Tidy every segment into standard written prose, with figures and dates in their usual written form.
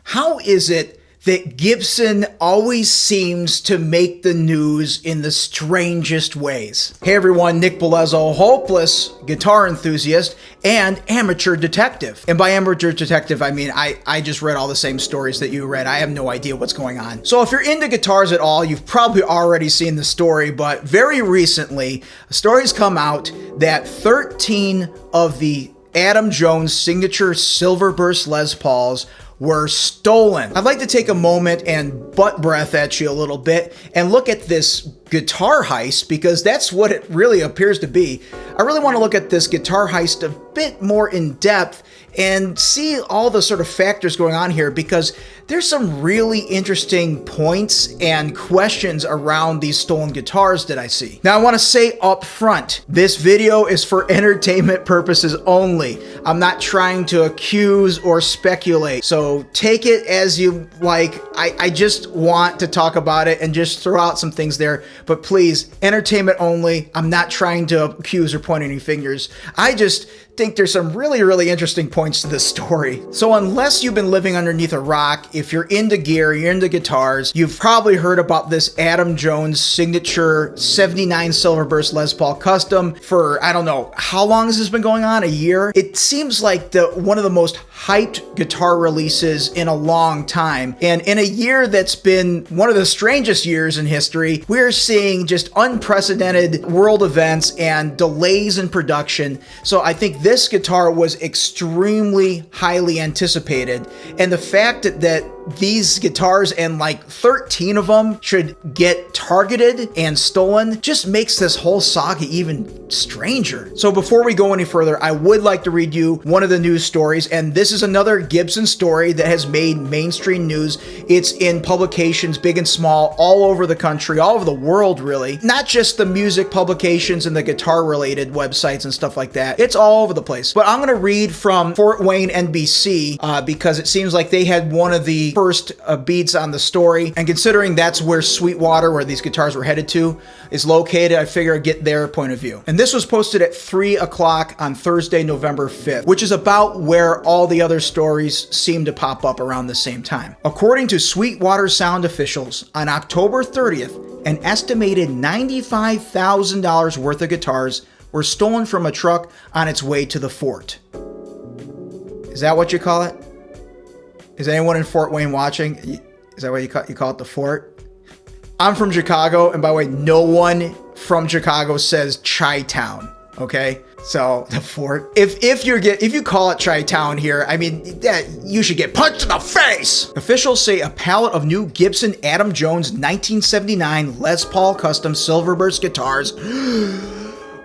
How is it that Gibson always seems to make the news in the strangest ways? Hey everyone, Nick Belezzo, hopeless guitar enthusiast and amateur detective. And by amateur detective, I mean I just read all the same stories that you read. I have no idea what's going on. So if you're into guitars at all, you've probably already seen the story, but very recently, a story's come out that 13 of the Adam Jones signature Silverburst Les Pauls were stolen. I'd like to take a moment and butt breath at you a little bit and look at this guitar heist, because that's what it really appears to be. I really want to look at this guitar heist a bit more in depth and see all the sort of factors going on here, because there's some really interesting points and questions around these stolen guitars that I see. Now, I want to say up front, this video is for entertainment purposes only. I'm not trying to accuse or speculate, so take it as you like. I just want to talk about it and just throw out some things there, but please, entertainment only. I'm not trying to accuse or point any fingers. I just think there's some really interesting points to this story. So unless you've been living underneath a rock, if you're into gear, you're into guitars, you've probably heard about this Adam Jones signature 79 Silverburst Les Paul Custom for, I don't know, how long has this been going on? A year? It seems like one of the most hyped guitar releases in a long time. And in a year that's been one of the strangest years in history, we're seeing just unprecedented world events and delays in production. So I think this guitar was extremely highly anticipated, and the fact that these guitars and like 13 of them should get targeted and stolen just makes this whole saga even stranger. So before we go any further, I would like to read you one of the news stories, and this is another Gibson story that has made mainstream news. It's in publications big and small all over the country, all over the world really, not just the music publications and the guitar related websites and stuff like that. It's all over the place. But I'm going to read from Fort Wayne, NBC, because it seems like they had one of the first beats on the story, and considering that's where Sweetwater, where these guitars were headed to, is located, I figure I'd get their point of view. And this was posted at 3 o'clock on Thursday, November 5th, which is about where all the other stories seem to pop up around the same time. According to Sweetwater Sound officials, on October 30th, an estimated $95,000 worth of guitars were stolen from a truck on its way to the fort. Is that what you call it? Is anyone in Fort Wayne watching? Is that what you call it, the fort? I'm from Chicago, and by the way, no one from Chicago says Chi-Town, okay? So the fort. If you call it Chi-Town here, I mean, you should get punched in the face. Officials say a pallet of new Gibson Adam Jones 1979 Les Paul Custom Silverburst guitars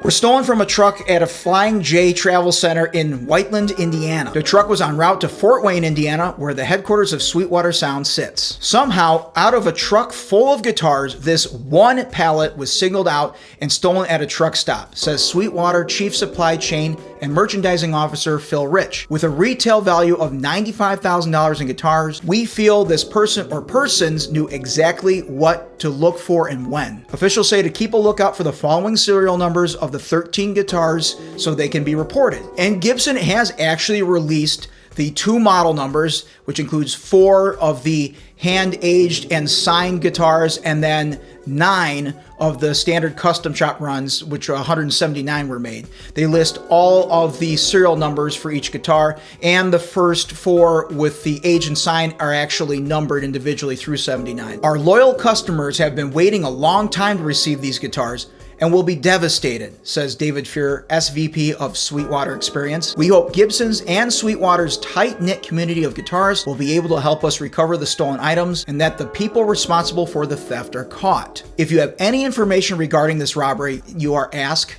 were stolen from a truck at a Flying J Travel Center in Whiteland, Indiana. The truck was en route to Fort Wayne, Indiana, where the headquarters of Sweetwater Sound sits. Somehow, out of a truck full of guitars, this one pallet was singled out and stolen at a truck stop, says Sweetwater Chief Supply Chain and Merchandising Officer Phil Rich. With a retail value of $95,000 in guitars, we feel this person or persons knew exactly what to look for and when. Officials say to keep a lookout for the following serial numbers of the 13 guitars so they can be reported. And Gibson has actually released the 2 model numbers, which includes 4 of the hand-aged and signed guitars, and then 9 of the standard custom shop runs, which 179 were made. They list all of the serial numbers for each guitar, and the first 4 with the age and sign are actually numbered individually through 79. Our loyal customers have been waiting a long time to receive these guitars and will be devastated, says David Fuhrer, SVP of Sweetwater Experience. We hope Gibson's and Sweetwater's tight-knit community of guitars will be able to help us recover the stolen items, and that the people responsible for the theft are caught. If you have any information regarding this robbery, you are asked,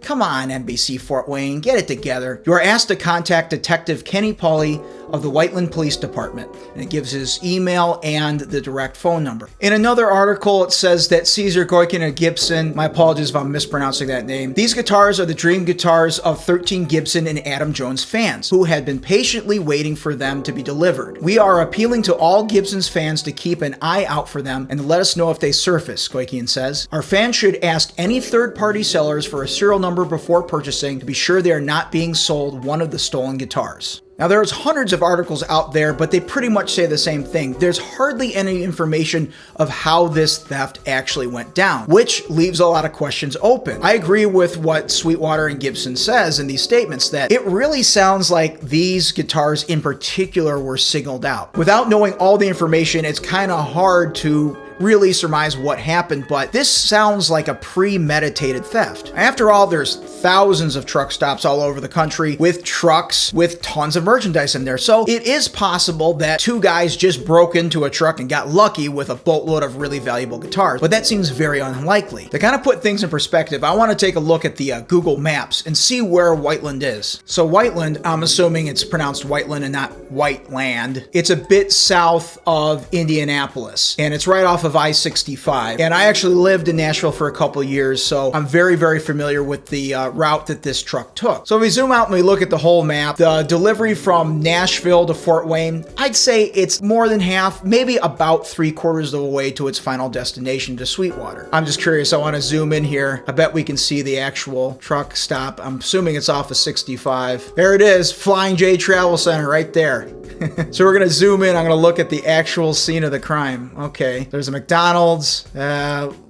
come on, NBC Fort Wayne, get it together. You are asked to contact Detective Kenny Pauly of the Whiteland Police Department, and it gives his email and the direct phone number. In another article, it says that Caesar Goikin and Gibson, my apologies if I'm mispronouncing that name, these guitars are the dream guitars of 13 Gibson and Adam Jones fans who had been patiently waiting for them to be delivered. We are appealing to all Gibson's fans to keep an eye out for them and let us know if they surface, Goikin says. Our fans should ask any third-party sellers for a serial number before purchasing to be sure they are not being sold one of the stolen guitars. Now, there's hundreds of articles out there, but they pretty much say the same thing. There's hardly any information of how this theft actually went down, which leaves a lot of questions open. I agree with what Sweetwater and Gibson says in these statements that it really sounds like these guitars in particular were signaled out. Without knowing all the information, it's kind of hard to really surmise what happened, but this sounds like a premeditated theft. After all, there's thousands of truck stops all over the country with trucks with tons of merchandise in there. So it is possible that two guys just broke into a truck and got lucky with a boatload of really valuable guitars, but that seems very unlikely. To kind of put things in perspective, I want to take a look at the Google Maps and see where Whiteland is. So Whiteland, I'm assuming it's pronounced Whiteland and not Whiteland. It's a bit south of Indianapolis, and it's right off of I-65. And I actually lived in Nashville for a couple of years, so I'm very, very familiar with the route that this truck took. So if we zoom out and we look at the whole map, the delivery from Nashville to Fort Wayne, I'd say it's more than half, maybe about 3/4 of the way to its final destination to Sweetwater. I'm just curious, I want to zoom in here. I bet we can see the actual truck stop. I'm assuming it's off of 65. There it is, Flying J Travel Center right there. So we're gonna zoom in. I'm gonna look at the actual scene of the crime. Okay, there's a McDonald's,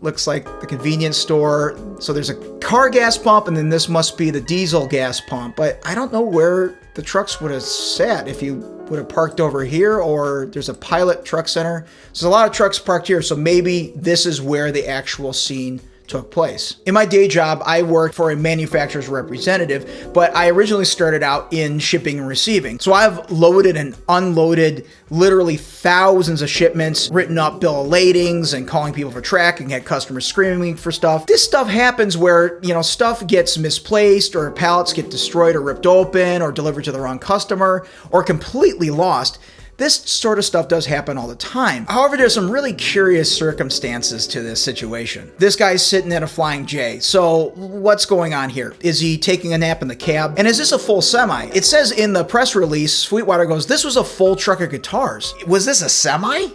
looks like the convenience store. So there's a car gas pump, and then this must be the diesel gas pump. But I don't know where the trucks would have sat, if you would have parked over here, or there's a Pilot Truck Center. So there's a lot of trucks parked here, so maybe this is where the actual scene took place. In my day job, I worked for a manufacturer's representative, but I originally started out in shipping and receiving. So I've loaded and unloaded literally thousands of shipments, written up bill of ladings and calling people for tracking, had customers screaming for stuff. This stuff happens where, stuff gets misplaced, or pallets get destroyed or ripped open or delivered to the wrong customer or completely lost. This sort of stuff does happen all the time. However, there's some really curious circumstances to this situation. This guy's sitting at a Flying J. So what's going on here? Is he taking a nap in the cab? And is this a full semi? It says in the press release, Sweetwater goes, this was a full truck of guitars. Was this a semi?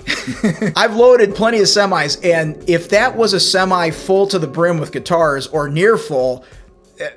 I've loaded plenty of semis, and if that was a semi full to the brim with guitars or near full,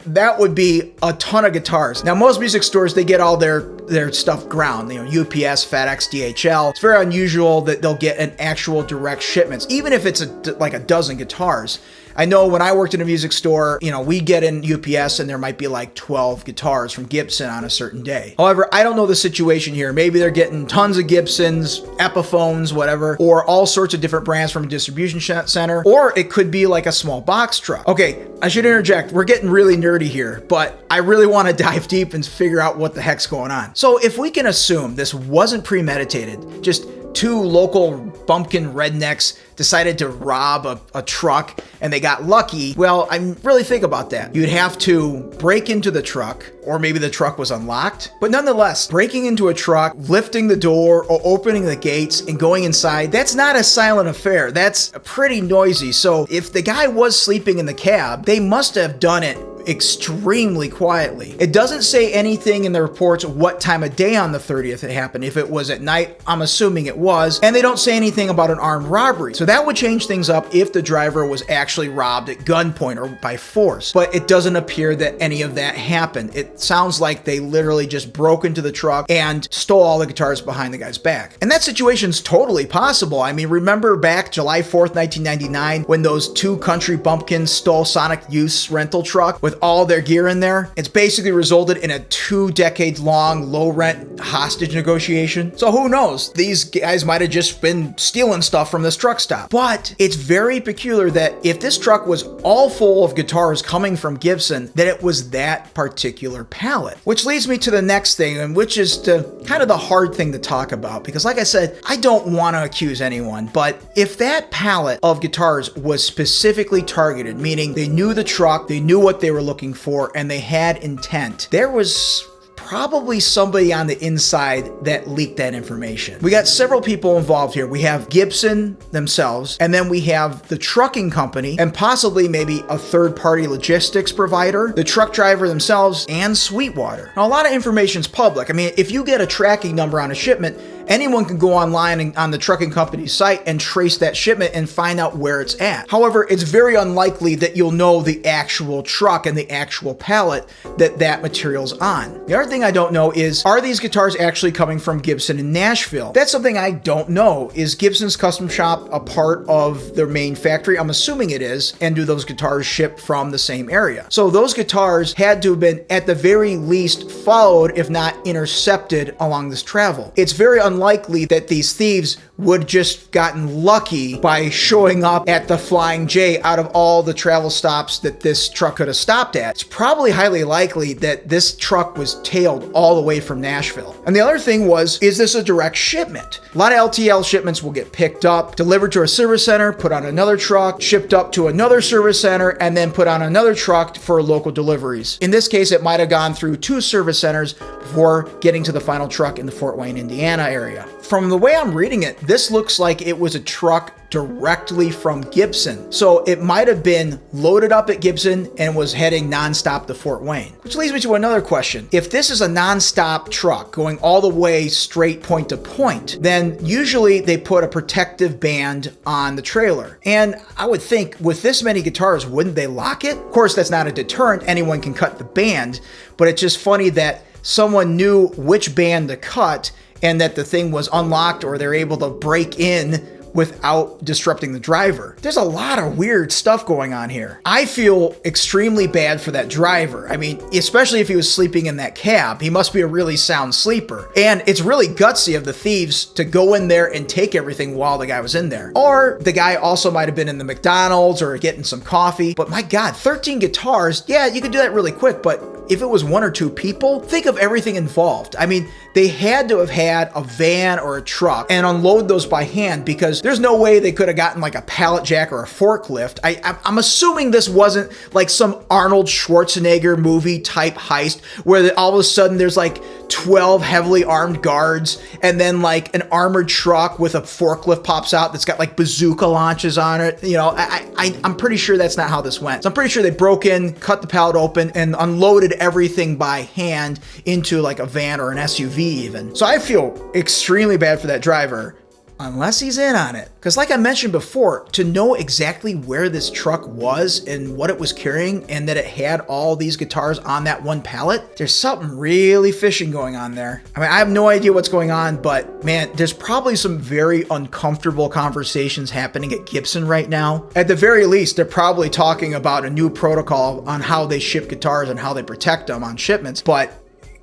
that would be a ton of guitars. Now, most music stores, they get all their stuff ground, UPS, FedEx, DHL. It's very unusual that they'll get an actual direct shipments, even if it's like a dozen guitars. I know when I worked in a music store, we get in UPS and there might be like 12 guitars from Gibson on a certain day. However, I don't know the situation here. Maybe they're getting tons of Gibsons, Epiphones, whatever, or all sorts of different brands from a distribution center, or it could be like a small box truck. Okay, I should interject. We're getting really nerdy here, but I really want to dive deep and figure out what the heck's going on. So if we can assume this wasn't premeditated, just two local bumpkin rednecks decided to rob a truck and they got lucky, well, I really think about that. You'd have to break into the truck, or maybe the truck was unlocked. But nonetheless, breaking into a truck, lifting the door or opening the gates and going inside, that's not a silent affair. That's pretty noisy. So if the guy was sleeping in the cab, they must have done it extremely quietly. It doesn't say anything in the reports what time of day on the 30th it happened. If it was at night, I'm assuming it was, and they don't say anything about an armed robbery. So that would change things up if the driver was actually robbed at gunpoint or by force. But it doesn't appear that any of that happened. It sounds like they literally just broke into the truck and stole all the guitars behind the guy's back. And that situation's totally possible. I mean, remember back July 4th, 1999, when those two country bumpkins stole Sonic Youth's rental truck with all their gear in there? It's basically resulted in a 2-decade-long low-rent hostage negotiation. So who knows? These guys might have just been stealing stuff from this truck stop. But it's very peculiar that if this truck was all full of guitars coming from Gibson, that it was that particular pallet. Which leads me to the next thing, and which is kind of the hard thing to talk about. Because like I said, I don't want to accuse anyone, but if that pallet of guitars was specifically targeted, meaning they knew the truck, they knew what they were looking for, and they had intent, there was probably somebody on the inside that leaked that information. We got several people involved here. We have Gibson themselves, and then we have the trucking company, and possibly maybe a third-party logistics provider, the truck driver themselves, and Sweetwater. Now, a lot of information's public. I mean, if you get a tracking number on a shipment, anyone can go online and on the trucking company's site and trace that shipment and find out where it's at. However, it's very unlikely that you'll know the actual truck and the actual pallet that material's on. The other thing I don't know is, are these guitars actually coming from Gibson in Nashville? That's something I don't know. Is Gibson's custom shop a part of their main factory? I'm assuming it is. And do those guitars ship from the same area? So those guitars had to have been at the very least followed, if not intercepted, along this travel. It's very unlikely that these thieves would just gotten lucky by showing up at the Flying J out of all the travel stops that this truck could have stopped at. It's probably highly likely that this truck was tailed all the way from Nashville. And the other thing was, is this a direct shipment? A lot of LTL shipments will get picked up, delivered to a service center, put on another truck, shipped up to another service center, and then put on another truck for local deliveries. In this case, it might have gone through 2 service centers before getting to the final truck in the Fort Wayne, Indiana area. From the way I'm reading it, this looks like it was a truck directly from Gibson. So it might have been loaded up at Gibson and was heading nonstop to Fort Wayne. Which leads me to another question. If this is a nonstop truck going all the way straight point to point, then usually they put a protective band on the trailer. And I would think with this many guitars, wouldn't they lock it? Of course, that's not a deterrent. Anyone can cut the band, but it's just funny that someone knew which band to cut and that the thing was unlocked or they're able to break in without disrupting the driver. There's a lot of weird stuff going on here. I feel extremely bad for that driver. I mean, especially if he was sleeping in that cab. He must be a really sound sleeper. And it's really gutsy of the thieves to go in there and take everything while the guy was in there. Or the guy also might have been in the McDonald's or getting some coffee. But my God, 13 guitars, yeah, you could do that really quick, but if it was 1 or 2 people, think of everything involved. I mean, they had to have had a van or a truck and unload those by hand because there's no way they could have gotten like a pallet jack or a forklift. I'm assuming this wasn't like some Arnold Schwarzenegger movie type heist where all of a sudden there's like 12 heavily armed guards and then like an armored truck with a forklift pops out that's got like bazooka launches on it. You know, I'm pretty sure that's not how this went. So I'm pretty sure they broke in, cut the pallet open, and unloaded everything by hand into like a van or an SUV even. So I feel extremely bad for that driver. Unless he's in on it. Because like I mentioned before, to know exactly where this truck was and what it was carrying and that it had all these guitars on that one pallet, there's something really fishy going on there. I mean, I have no idea what's going on, but man, there's probably some very uncomfortable conversations happening at Gibson right now. At the very least, they're probably talking about a new protocol on how they ship guitars and how they protect them on shipments, but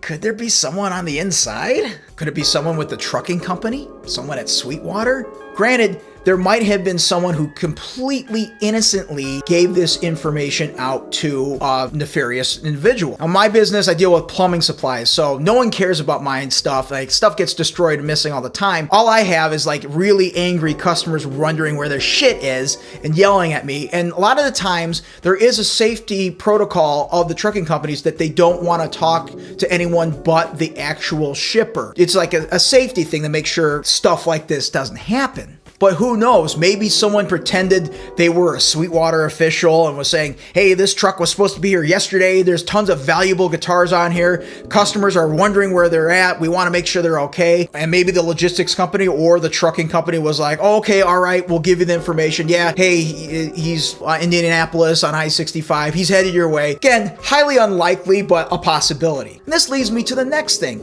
could there be someone on the inside? Could it be someone with the trucking company? Someone at Sweetwater? Granted, there might have been someone who completely innocently gave this information out to a nefarious individual. Now, my business, I deal with plumbing supplies, so no one cares about my stuff. Like, stuff gets destroyed and missing all the time. All I have is like really angry customers wondering where their shit is and yelling at me. And a lot of the times, there is a safety protocol of the trucking companies that they don't want to talk to anyone but the actual shipper. It's like a safety thing to make sure stuff like this doesn't happen. But who knows? Maybe someone pretended they were a Sweetwater official and was saying, hey, this truck was supposed to be here yesterday. There's tons of valuable guitars on here. Customers are wondering where they're at. We want to make sure they're okay. And maybe the logistics company or the trucking company was like, oh, okay, all right, we'll give you the information. Yeah, hey, he's in Indianapolis on I-65. He's headed your way. Again, highly unlikely, but a possibility. And this leads me to the next thing.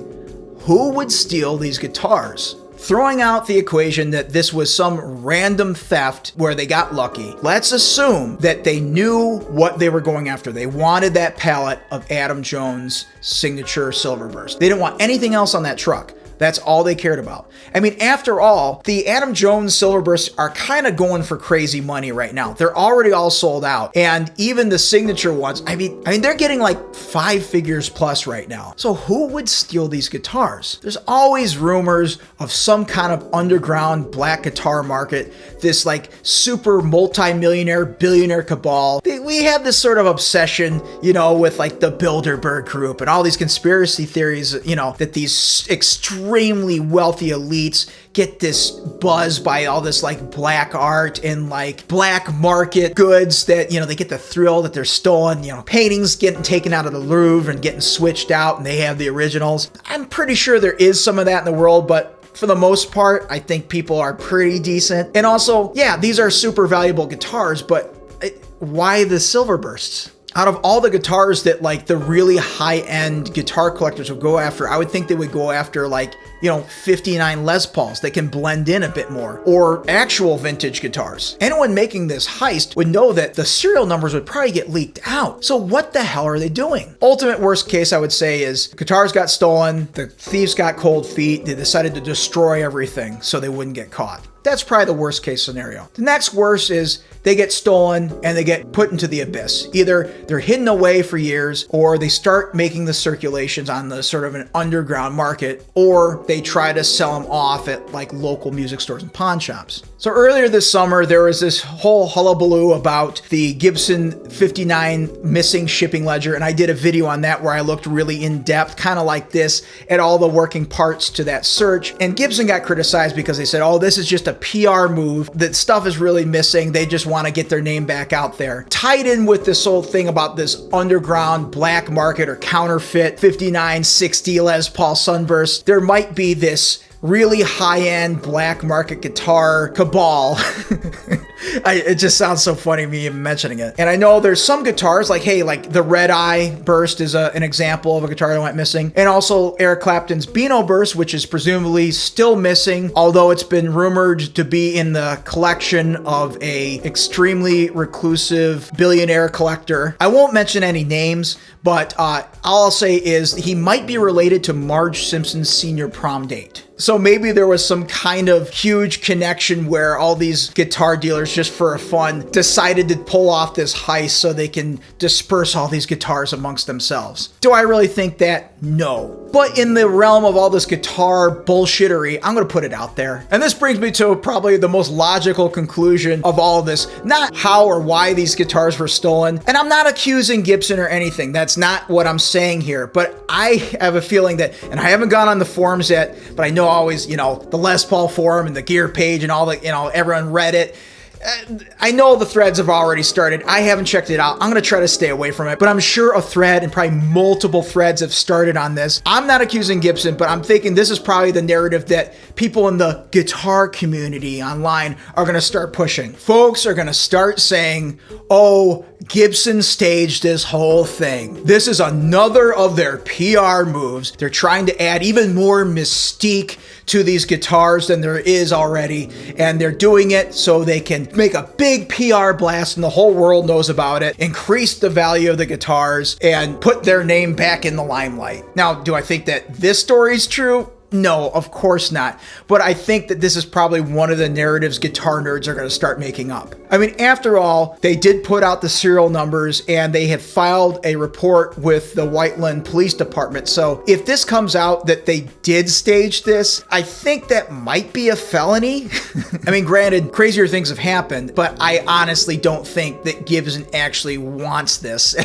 Who would steal these guitars? Throwing out the equation that this was some random theft where they got lucky, let's assume that they knew what they were going after. They wanted that pallet of Adam Jones' signature Silverburst. They didn't want anything else on that truck. That's all they cared about. I mean, after all, the Adam Jones Silverbursts are kind of going for crazy money right now. They're already all sold out. And even the signature ones, I mean, they're getting like 5 figures plus right now. So who would steal these guitars? There's always rumors of some kind of underground black guitar market, this like super multi-millionaire, billionaire cabal. We have this sort of obsession, you know, with like the Bilderberg group and all these conspiracy theories, you know, that these extremely wealthy elites get this buzz by all this like black art and like black market goods that, you know, they get the thrill that they're stolen, you know, paintings getting taken out of the Louvre and getting switched out and they have the originals. I'm pretty sure there is some of that in the world, but for the most part, I think people are pretty decent. And also, yeah, these are super valuable guitars, but why the Silverbursts? Out of all the guitars that like the really high-end guitar collectors would go after, I would think they would go after like, 59 Les Pauls that can blend in a bit more, or actual vintage guitars. Anyone making this heist would know that the serial numbers would probably get leaked out. So what the hell are they doing? Ultimate worst case, I would say, is guitars got stolen, the thieves got cold feet, they decided to destroy everything so they wouldn't get caught. That's probably the worst case scenario. The next worst is they get stolen and they get put into the abyss. Either they're hidden away for years, or they start making the circulations on the sort of an underground market, or they try to sell them off at like local music stores and pawn shops. So earlier this summer, there was this whole hullabaloo about the Gibson 59 missing shipping ledger, and I did a video on that where I looked really in depth, kind of like this, at all the working parts to that search. And Gibson got criticized because they said, oh, this is just a PR move. That stuff is really missing. They just want to get their name back out there. Tied in with this whole thing about this underground black market or counterfeit 5960 Les Paul Sunburst, there might be this really high-end black market guitar cabal. It just sounds so funny me even mentioning it. And I know there's some guitars like, hey, like the Red Eye Burst is an example of a guitar that went missing. And also Eric Clapton's Beano Burst, which is presumably still missing, although it's been rumored to be in the collection of a extremely reclusive billionaire collector. I won't mention any names, but all I'll say is he might be related to Marge Simpson's senior prom date. So maybe there was some kind of huge connection where all these guitar dealers, just for fun, decided to pull off this heist so they can disperse all these guitars amongst themselves. Do I really think that? No. But in the realm of all this guitar bullshittery, I'm going to put it out there. And this brings me to probably the most logical conclusion of all of this. Not how or why these guitars were stolen. And I'm not accusing Gibson or anything. That's not what I'm saying here. But I have a feeling that, and I haven't gone on the forums yet, but I know always, the Les Paul forum and the gear page and all the, everyone read it. I know the threads have already started. I haven't checked it out. I'm going to try to stay away from it, but I'm sure a thread and probably multiple threads have started on this. I'm not accusing Gibson, but I'm thinking this is probably the narrative that people in the guitar community online are going to start pushing. Folks are going to start saying, oh, Gibson staged this whole thing. This is another of their PR moves. They're trying to add even more mystique to these guitars than there is already, and they're doing it so they can make a big PR blast and the whole world knows about it, increase the value of the guitars, and put their name back in the limelight. Now, do I think that this story is true? No, of course not. But I think that this is probably one of the narratives guitar nerds are going to start making up. I mean, after all, they did put out the serial numbers and they have filed a report with the Whiteland Police Department. So if this comes out that they did stage this, I think that might be a felony. I mean, granted, crazier things have happened, but I honestly don't think that Gibson actually wants this.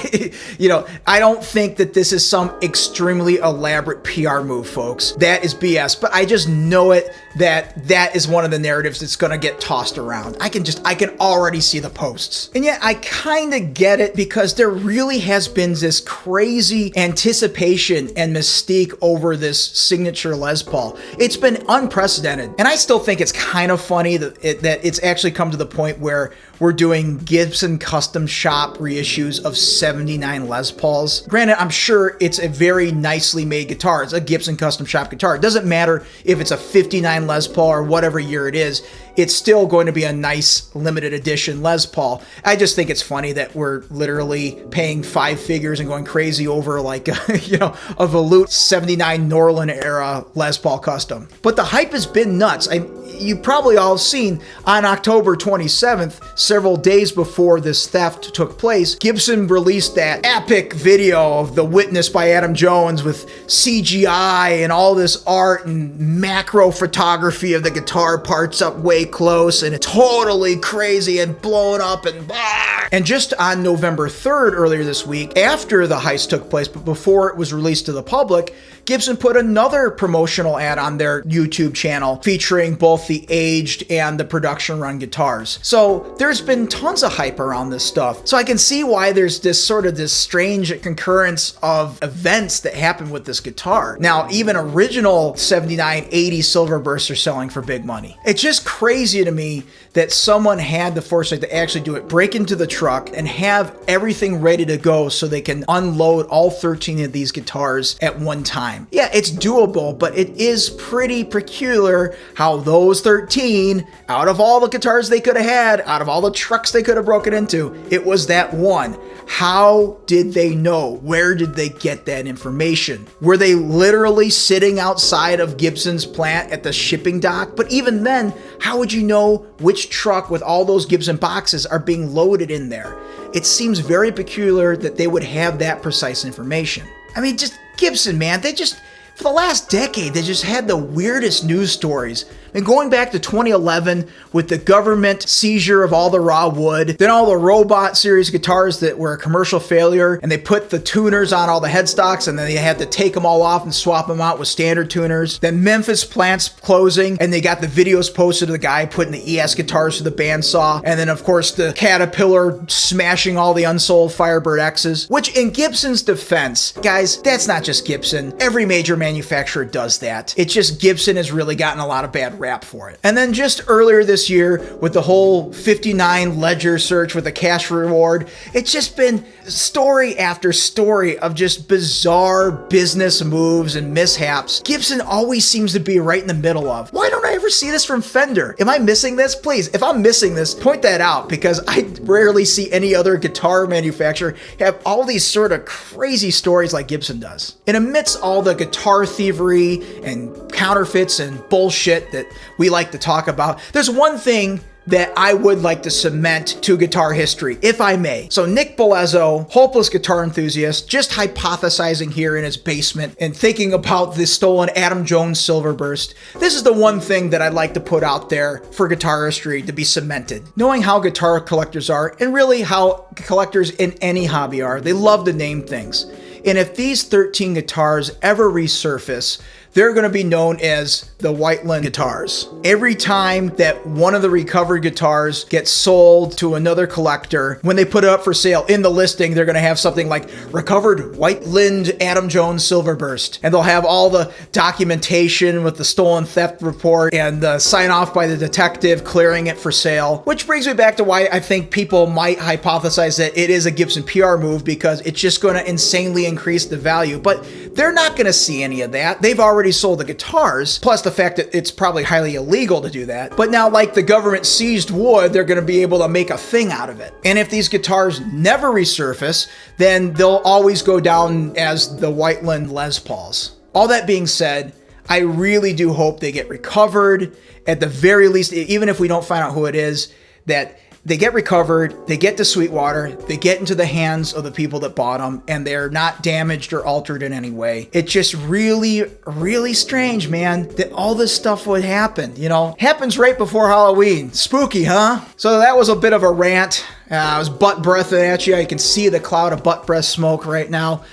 I don't think that this is some extremely elaborate PR move, folks. That is BS, but I just know it that is one of the narratives that's going to get tossed around. I can already see the posts. And yet I kind of get it, because there really has been this crazy anticipation and mystique over this signature Les Paul. It's been unprecedented. And I still think it's kind of funny that it's actually come to the point where we're doing Gibson custom shop reissues of 79 Les Pauls. Granted, I'm sure it's a very nicely made guitar. It's a Gibson custom shop guitar. It doesn't matter if it's a 59 Les Paul or whatever year it is. It's still going to be a nice limited edition Les Paul. I just think it's funny that we're literally paying 5 figures and going crazy over like, a Volute 79 Norland era Les Paul custom. But the hype has been nuts. You probably all seen on October 27th, several days before this theft took place, Gibson released that epic video of The Witness by Adam Jones with CGI and all this art and macro photography of the guitar parts up way close, and it's totally crazy and blown up and blah. And just on November 3rd, earlier this week, after the heist took place, but before it was released to the public, Gibson put another promotional ad on their YouTube channel featuring both both the aged and the production run guitars. So there's been tons of hype around this stuff. So I can see why there's this strange concurrence of events that happen with this guitar. Now, even original 79, 80 Silverbursts are selling for big money. It's just crazy to me that someone had the foresight to actually do it, break into the truck and have everything ready to go so they can unload all 13 of these guitars at one time. Yeah, it's doable, but it is pretty peculiar how those 13, out of all the guitars they could have had, out of all the trucks they could have broken into, it was that one. How did they know? Where did they get that information? Were they literally sitting outside of Gibson's plant at the shipping dock? But even then, how would you know which truck with all those Gibson boxes are being loaded in there? It seems very peculiar that they would have that precise information. I mean, just Gibson, man, for the last decade, they just had the weirdest news stories. And going back to 2011 with the government seizure of all the raw wood, then all the Robot series guitars that were a commercial failure, and they put the tuners on all the headstocks, and then they had to take them all off and swap them out with standard tuners. Then Memphis plants closing, and they got the videos posted of the guy putting the ES guitars to the bandsaw, and then of course the Caterpillar smashing all the unsold Firebird X's, which in Gibson's defense, guys, that's not just Gibson. Every major manufacturer does that. It's just Gibson has really gotten a lot of bad rap for it. And then just earlier this year with the whole 59 ledger search with the cash reward, it's just been story after story of just bizarre business moves and mishaps Gibson always seems to be right in the middle of. Why don't I ever see this from Fender? Am I missing this? Please, if I'm missing this, point that out, because I rarely see any other guitar manufacturer have all these sort of crazy stories like Gibson does. And amidst all the guitar thievery and counterfeits and bullshit that we like to talk about, there's one thing that I would like to cement to guitar history, if I may. So Nick Belezzo, hopeless guitar enthusiast, just hypothesizing here in his basement and thinking about the stolen Adam Jones Silverburst. This is the one thing that I'd like to put out there for guitar history to be cemented. Knowing how guitar collectors are, and really how collectors in any hobby are, they love to name things. And if these 13 guitars ever resurface, they're going to be known as the Whiteland guitars. Every time that one of the recovered guitars gets sold to another collector, when they put it up for sale in the listing, they're going to have something like recovered Whiteland Adam Jones Silverburst. And they'll have all the documentation with the stolen theft report and the sign off by the detective clearing it for sale. Which brings me back to why I think people might hypothesize that it is a Gibson PR move, because it's just going to insanely increase the value. But they're not going to see any of that. They've already sold the guitars, plus the fact that it's probably highly illegal to do that. But now, like the government seized wood, they're going to be able to make a thing out of it. And if these guitars never resurface, then they'll always go down as the Whiteland Les Pauls. All that being said, I really do hope they get recovered. At the very least, even if we don't find out who it is, that they get recovered, they get to Sweetwater, they get into the hands of the people that bought them, and they're not damaged or altered in any way. It's just really, really strange, man, that all this stuff would happen, you know? Happens right before Halloween. Spooky, huh? So that was a bit of a rant. I was butt breathing at you. I can see the cloud of butt breath smoke right now.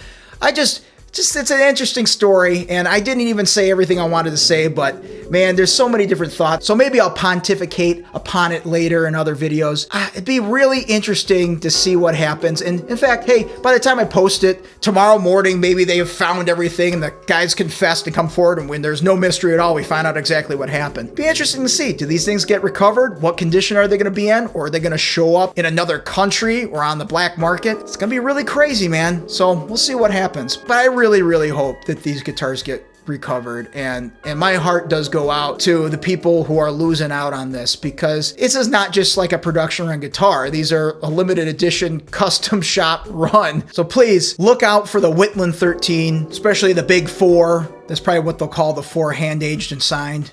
It's an interesting story, and I didn't even say everything I wanted to say, but man, there's so many different thoughts. So maybe I'll pontificate upon it later in other videos. It'd be really interesting to see what happens. And in fact, hey, by the time I post it, tomorrow morning, maybe they have found everything and the guys confessed and come forward, and when there's no mystery at all, we find out exactly what happened. Be interesting to see. Do these things get recovered? What condition are they going to be in? Or are they going to show up in another country or on the black market? It's going to be really crazy, man. So we'll see what happens. But I really hope that these guitars get recovered, and my heart does go out to the people who are losing out on this, because this is not just like a production run guitar. These are a limited edition custom shop run. So please look out for the Whiteland 13, especially the big 4. That's probably what they'll call the 4 hand aged and signed.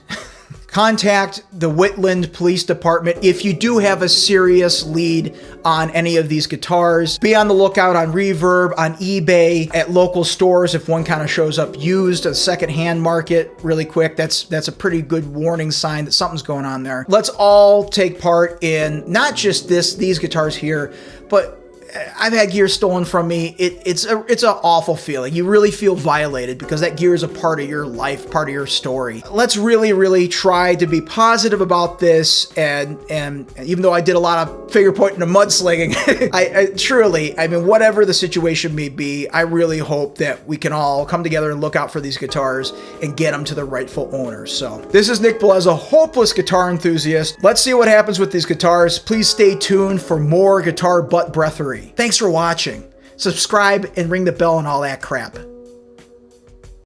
Contact the Whiteland Police Department if you do have a serious lead on any of these guitars. Be on the lookout on Reverb, on eBay, at local stores if one kind of shows up used, a second-hand market really quick. That's a pretty good warning sign that something's going on there. Let's all take part in not just these guitars here, but I've had gear stolen from me. It's an awful feeling. You really feel violated because that gear is a part of your life, part of your story. Let's really try to be positive about this. And even though I did a lot of finger pointing and mudslinging, I truly, I mean, whatever the situation may be, I really hope that we can all come together and look out for these guitars and get them to the rightful owners. So this is Nick Bellezza, hopeless guitar enthusiast. Let's see what happens with these guitars. Please stay tuned for more guitar butt breathery. Thanks for watching. Subscribe and ring the bell and all that crap.